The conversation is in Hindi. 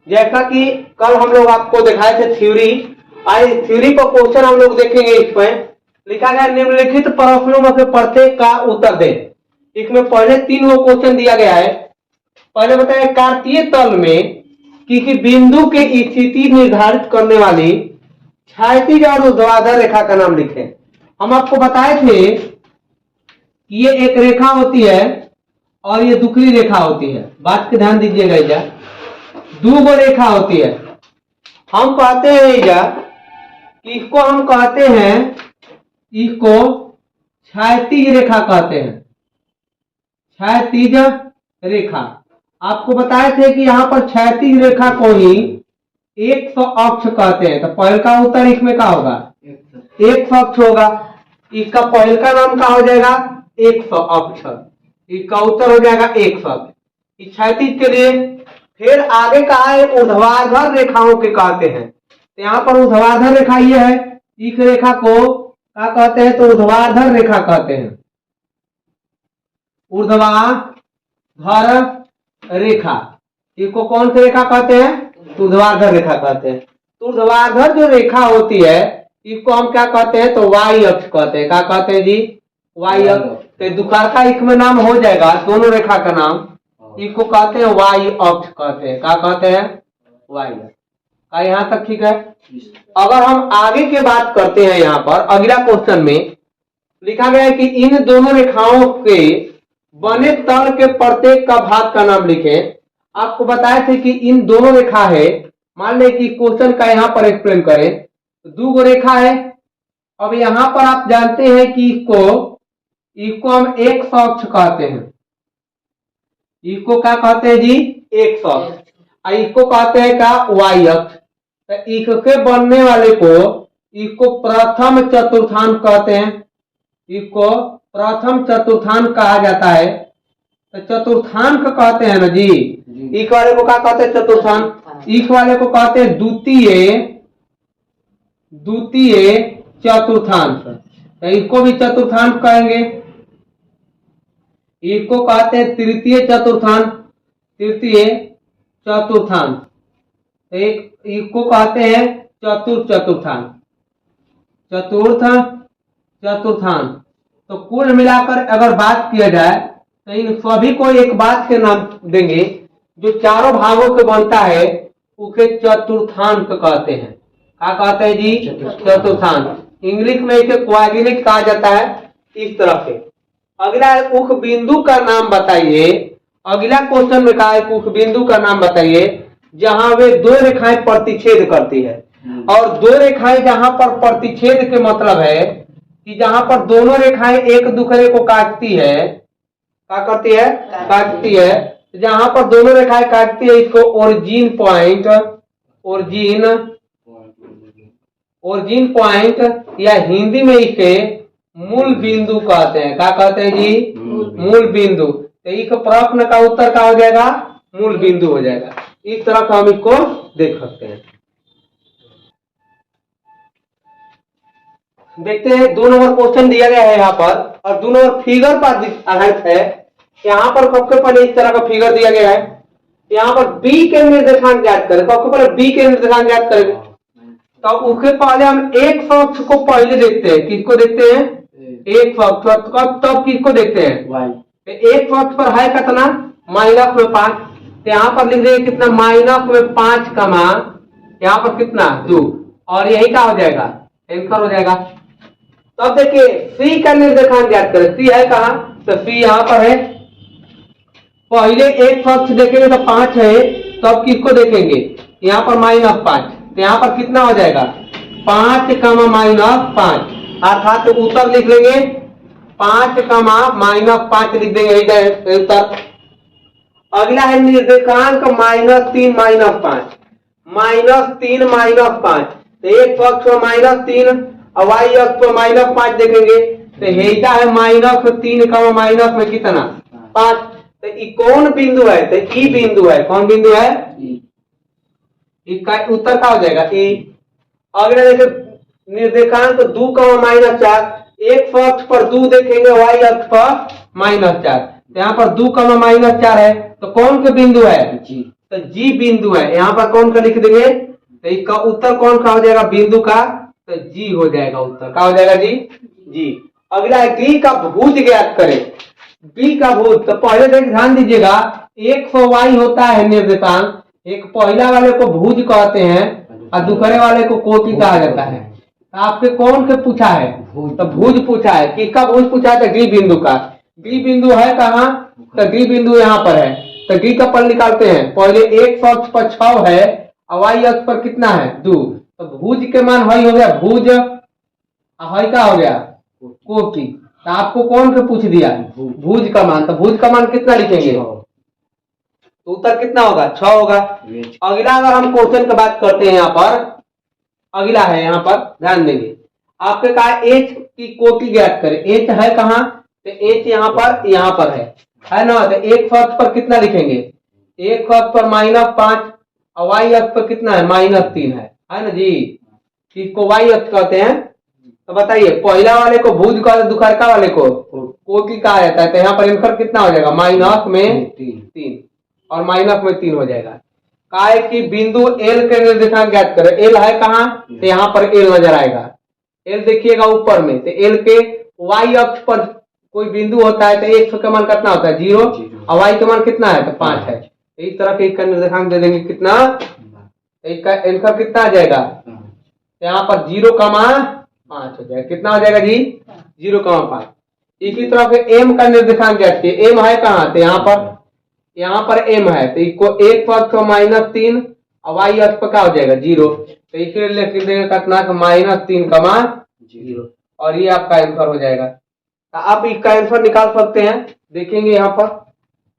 जैसा कि कल हम लोग आपको दिखाए थे थ्योरी, आज थ्योरी का क्वेश्चन हम लोग देखेंगे। इसमें लिखा गया निम्नलिखित प्रश्नों में से प्रत्येक का उत्तर दे। इसमें पहले 3 वो क्वेश्चन दिया गया है। पहले बताया कार्तीय तल में किसी बिंदु के स्थिति निर्धारित करने वाली क्षैतिज और ऊर्ध्वाधर रेखा का नाम लिखें। हम आपको बताए थे कि ये एक रेखा होती है और ये दूसरी रेखा होती है। बात के ध्यान दीजिएगा, इजा 2 रेखा होती है। हम कहते हैं इजा इसको हम कहते हैं, इसको क्षैतिज रेखा कहते हैं, क्षैतिज रेखा। आपको बताए थे कि यहाँ पर क्षैतिज रेखा को ही 100 अक्ष कहते हैं। तो पहल का उत्तर इसमें क्या होगा? 100 अक्ष होगा। इसका पहल का नाम क्या हो जाएगा? 100 अक्ष। इसका उत्तर हो जाएगा 100 क्षैतिज के लिए। फिर आगे कहा है ऊर्ध्वाधर रेखाओं के कहते हैं। तो यहाँ पर ऊर्ध्वाधर रेखा ये है, इस रेखा को क्या कहते हैं? तो ऊर्ध्वाधर रेखा कहते हैं, ऊर्ध्वाधर रेखा। इसको कौन सी रेखा कहते हैं? ऊर्ध्वाधर रेखा कहते हैं। तो ऊर्ध्वाधर जो रेखा होती है इसको हम क्या कहते हैं? तो वाई अक्ष कहते हैं। क्या कहते हैं जी? वाई अक्ष। तो दुकार का इसमें नाम हो जाएगा, दोनों रेखा का नाम। इसको कहते हैं वाई अक्ष कहते हैं। क्या कहते हैं? वाई अक्ष। यहाँ तक ठीक है। अगर हम आगे की बात करते हैं, यहाँ पर अगला क्वेश्चन में लिखा गया है कि इन दोनों रेखाओं के बने तल के प्रत्येक का भाग का नाम लिखें। आपको बताए थे कि इन दोनों रेखा है। मान लें कि क्वेश्चन का यहाँ पर एक्सप्लेन करें तो 2 रेखा है। अब यहाँ पर आप जानते हैं कि इसको हम 100 अक्ष कहते हैं। इसको क्या कहते हैं जी? 100 अक्ष। इसको कहते हैं क्या? वाई अक्ष। तो इसके बनने वाले को इसको प्रथम चतुर्थांश कहते हैं। इसको प्रथम चतुर्थांश कहा जाता है। तो चतुर्थांश कहते हैं ना जी। इस वाले को क्या कहते हैं? चतुर्थांश। इस वाले को कहते हैं द्वितीय चतुर्थांश। तो इसको भी चतुर्थांश कहेंगे। इसको कहते हैं तृतीय चतुर्थांश, तृतीय चतुर्थांश। इसको कहते हैं चतुर्थ चतुर्थांश, चतुर्थ चतुर्थांश। तो कुल मिलाकर अगर बात किया जाए तो इन सभी को एक बात के नाम देंगे, जो चारों भागों के बनता है उसे चतुर्थांश कहते हैं। क्या कहते हैं जी? चतुर्थांश। इंग्लिश में इसे क्वाड्रिलेट कहा जाता है। इस तरह से अगला उख बिंदु का नाम बताइए। अगला क्वेश्चन में कहा है उख बिंदु का नाम बताइए जहां वे 2 रेखाएं प्रतिच्छेद करती है। और 2 रेखाएं जहां पर प्रतिच्छेद के मतलब है कि जहां पर दोनों रेखाएं एक दूसरे को काटती है। क्या करती है? काटती है। जहां पर दोनों रेखाएं काटती है इसको ओरिजिन पॉइंट, ओरिजिन पॉइंट या हिंदी में इसे मूल बिंदु कहते हैं। क्या कहते हैं जी? मूल बिंदु। तो इस प्रश्न का उत्तर क्या हो जाएगा? मूल बिंदु हो जाएगा। इस तरह का हम इसको देख सकते हैं। देखते हैं 2 नंबर क्वेश्चन दिया गया है यहाँ पर, और 2 नंबर फिगर पर आधारित है। यहाँ पर सबसे पहले इस तरह का फिगर दिया गया है। यहाँ पर बी के निर्देशांक ज्ञात करें। सबसे पहले बी के निर्देशांक ज्ञात करेंगे। तो उसके पहले हम 100 अक्ष को पहले देखते हैं। किसको देखते हैं? 100 अक्ष। तब किसको देखते हैं? 100 अक्ष पर है कितना? -5। तो यहाँ पर लिख देंगे कितना? -5 कमा यहाँ पर कितना? 2। और यही क्या हो जाएगा? आंसर हो जाएगा। तब देखिए सी का निर्देशांक ज्ञात करें। सी है कहाँ? तो सी यहाँ पर है। पहले 100 अक्ष देखेंगे तो 5 है। तब किसको देखेंगे? यहाँ पर -5। तो यहाँ पर कितना हो जाएगा? 5 कमा -5। अर्थात उत्तर लिख लेंगे 5 कमा -5 लिख देंगे उत्तर। अगला है निर्देशांक -3 -5। -3 -5। तो 100 अक्ष पर -3 और वाई अक्ष पर -5 देखेंगे। तो हेजा है -3 कमा माइनस में कितना? 5। तो ई कौन बिंदु है? तो ई बिंदु है। कौन बिंदु है? इसका उत्तर क्या हो जाएगा? ई। अगला देखिए निर्देशांक 2 -4। 100 अक्ष पर 2 देखेंगे, वाई अक्ष पर -4। यहाँ पर 2 -4 है। तो कौन के बिंदु है? तो जी बिंदु है, यहाँ पर कौन का लिख देंगे, तो इसका उत्तर कौन का हो जाएगा बिंदु का, तो जी हो जाएगा उत्तर, क्या हो जाएगा जी, जी। अगला है डी का भुज ज्ञात करें, बी का भुज, तो पहले देख ध्यान दीजिएगा 100 वाई होता है निर्देशांक, एक पहला वाले को भुज कहते हैं और दूसरे वाले को कोटि कहा जाता है। तो आपके कौन से पूछा है, तो भुज पूछा है, किसका भुज पूछा है, तो डी बिंदु का। डी बिंदु है कहाँ, तो डी बिंदु यहाँ पर है, तो डी का पल निकालते हैं। पहले एक अक्ष पर 6 है और वाई अक्ष पर कितना है 2, तो भुज के मान हई हो गया भुज, हई का हो गया कोटि। तो आपको कौन से पूछ दिया भुज का मान, तो भुज का मान कितना लिखेंगे, तो उत्तर कितना होगा 6 होगा। अगला अगर हम क्वेश्चन की बात करते हैं, यहाँ पर अगला है, यहाँ पर ध्यान देंगे आपके कहा एच की कोटि ज्ञात करें। एच है कहाँ, तो एच यहाँ पर है ना, तो एक अक्ष पर कितना लिखेंगे, एक अक्ष पर -5 और वाई अक्ष पर कितना है -3 है ना जी, इसको वाई अक्ष कहते हैं। तो बताइए पहला वाले को भुज कहते, दुखरका वाले को कोटि कहा जाता है। तो यहाँ पर आंसर कितना हो जाएगा, -3 और -3 हो जाएगा। कहा है कि बिंदु एल के निर्देशांक ज्ञात करें। एल है कहाँ, तो यहाँ पर एल नजर आएगा, एल देखिएगा ऊपर में। तो एल के वाई अक्ष पर कोई बिंदु होता है तो एक का मान कितना होता है 0 और वाई का मान कितना है तो 5 है। इस तरह के इसका निर्देशांक दे देंगे कितना, इसका आंसर कितना आ जाएगा, तो यहाँ पर 0, 5 हो जाएगा, कितना हो जाएगा जी 0,5। इसी तरह से एम का निर्देशांक ज्ञात कीजिए। एम है कहाँ, तो यहाँ पर एम है, तो इसको एक पक्ष -3 और वाई अक्ष पर क्या हो जाएगा 0, तो इसलिए लिख देंगे कितना -3,0 और ये आपका आंसर हो जाएगा। तो आप इसका आंसर निकाल सकते हैं, देखेंगे यहाँ पर